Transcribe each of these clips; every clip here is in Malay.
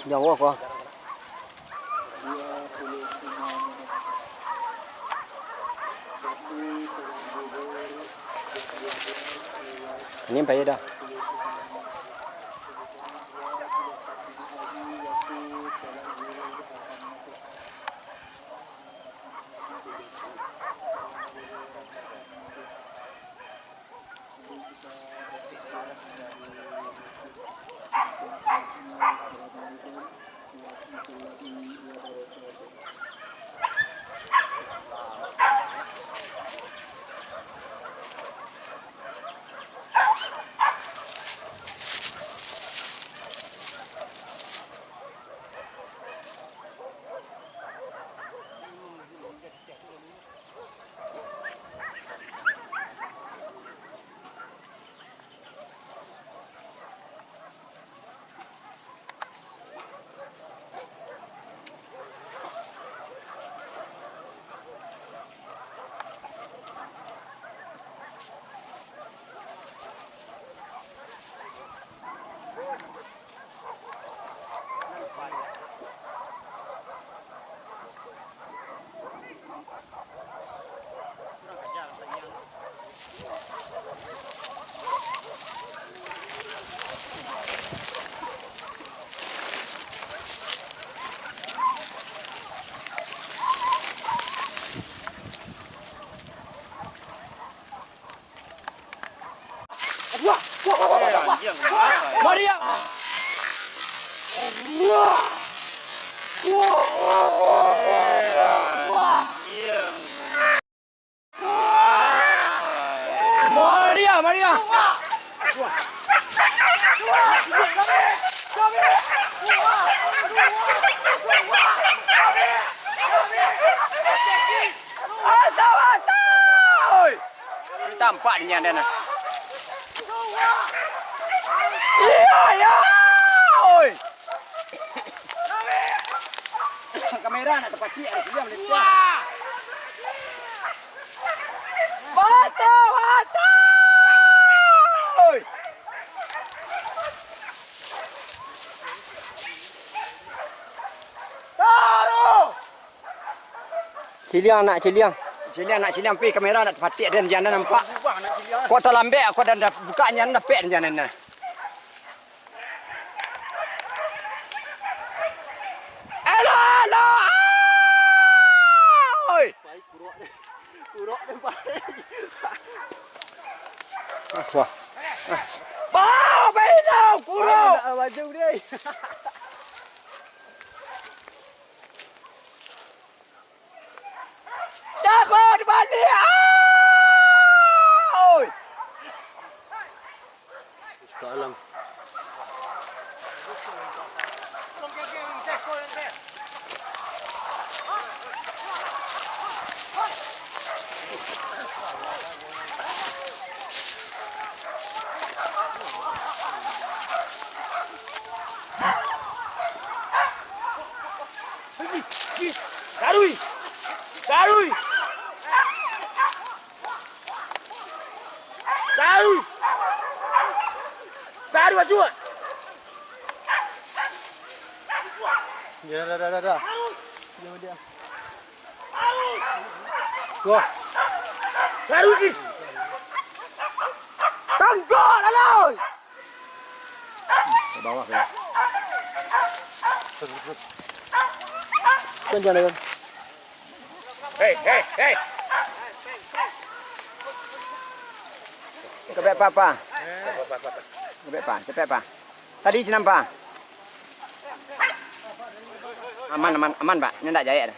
Jauh apa? Ini bayar dah. Maria. Maria. Tampak dia ni. Ya. Oi. Kamera nak terpati ada dia meletak. Batu. Oi. Taruh. Ciliang nak pergi kamera nak terpati dan jangan nampak. Kau terlambat aku dah buka nyan dah pek jangan nah. Wah. Bau benar kurang. Baju dia. Takut balik. Oi. Salam. Darui. Baju. Ya dah. Dia. Gua. Darui. Tangkap aloi. Ke bawah ya. Terus. Jangan. Hey. Kebek apa? Kebek apa? Tadi senam apa? Aman, Pak. Ini tak jaya dah.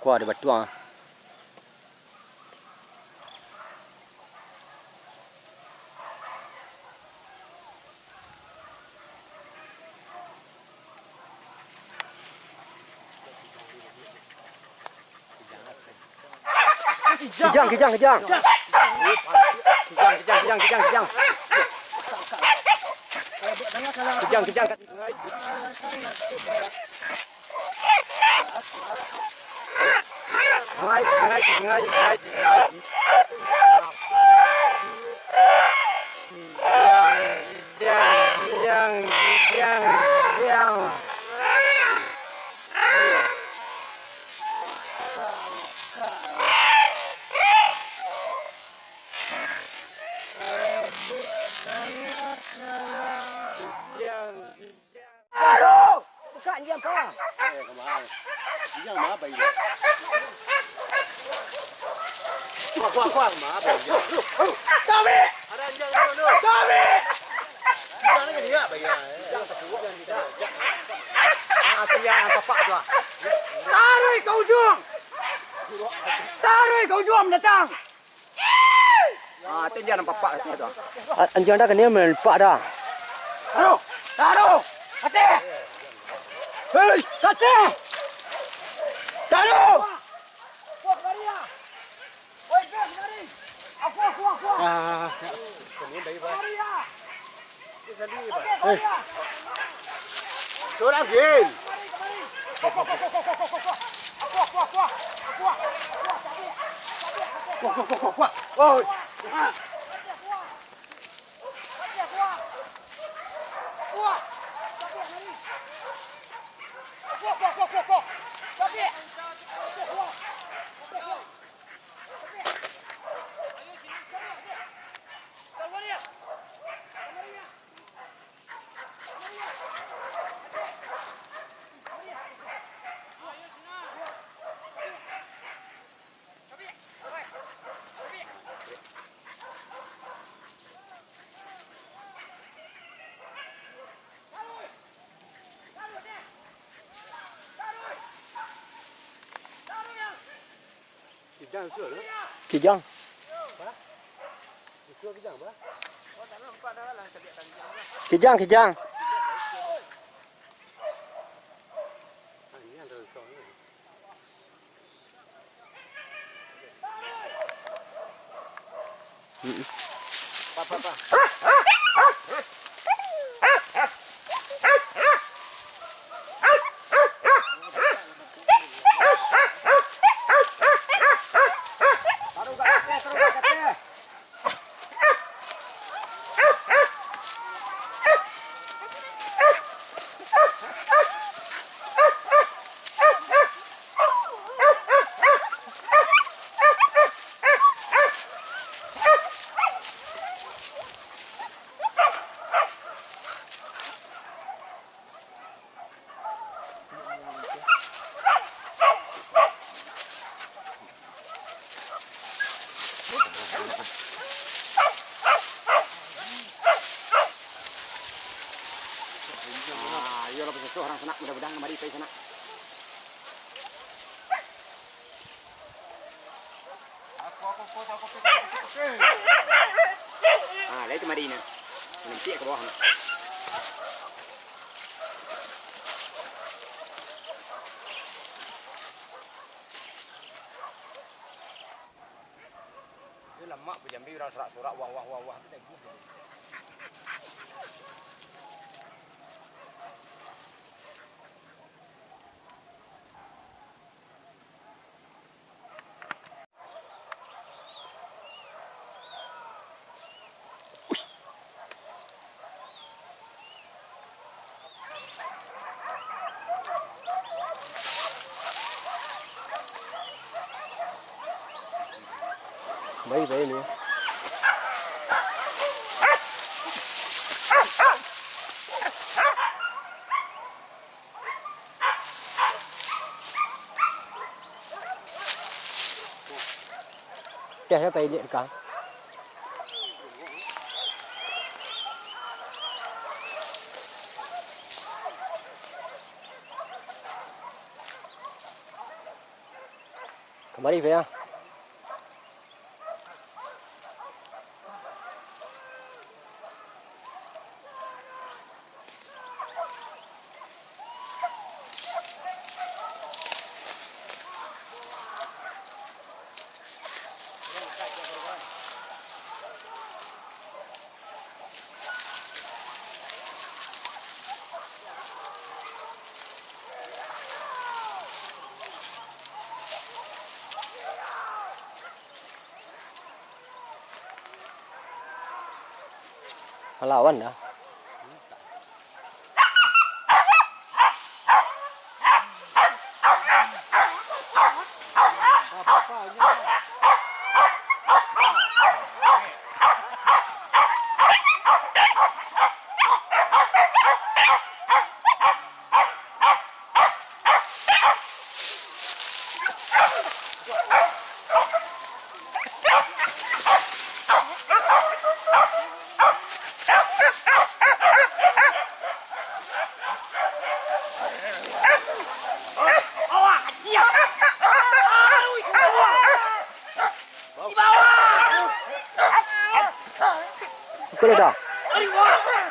Kuah ada batuang. Kijang. Kijang. Datang. Itu dia nampak pak tu. Anjing dah kena melewati dah. Taruh, taruh, hati. Hei, hati. Taruh. Kuat Maria. Oi, kuat Maria. Aku. Ini baik pak. Maria. Hei. Dorang gil. Kuat. Oi. Kijang. Kijang. Ayolah bersatu orang sana, mudah-mudahan mari pergi sana. Lihat itu mari ni. Nanti ke bawah. Ini lama pejambi orang sorak-sorak wah. Baik ni. Dah saya pergi lihat kang. Kembali ya. Lawan dah.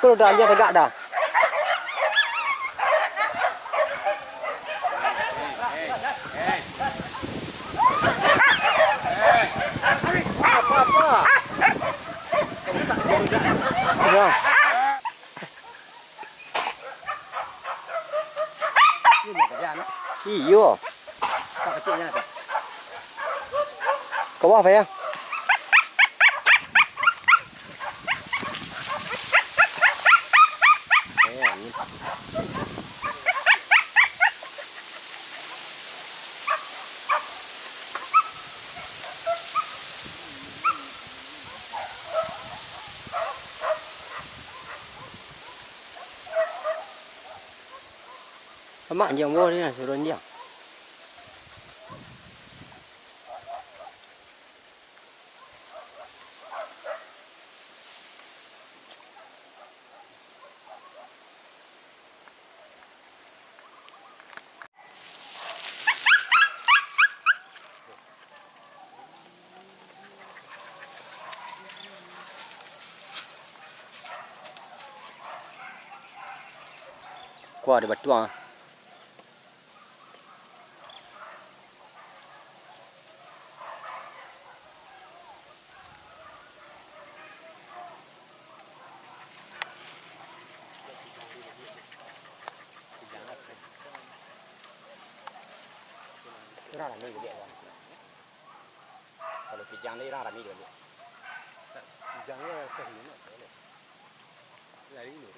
Kalau dah dia tegak dah. Ya. Ini kerja anak. Iyo. Tak kecilnya ada. Kau apa ya? Mak yang mau ni suruh dia. Kuah ada batuang. Rara ni dia. Kalau kijang ni rara ni dia. Kijangnya sehingga. Lari ni.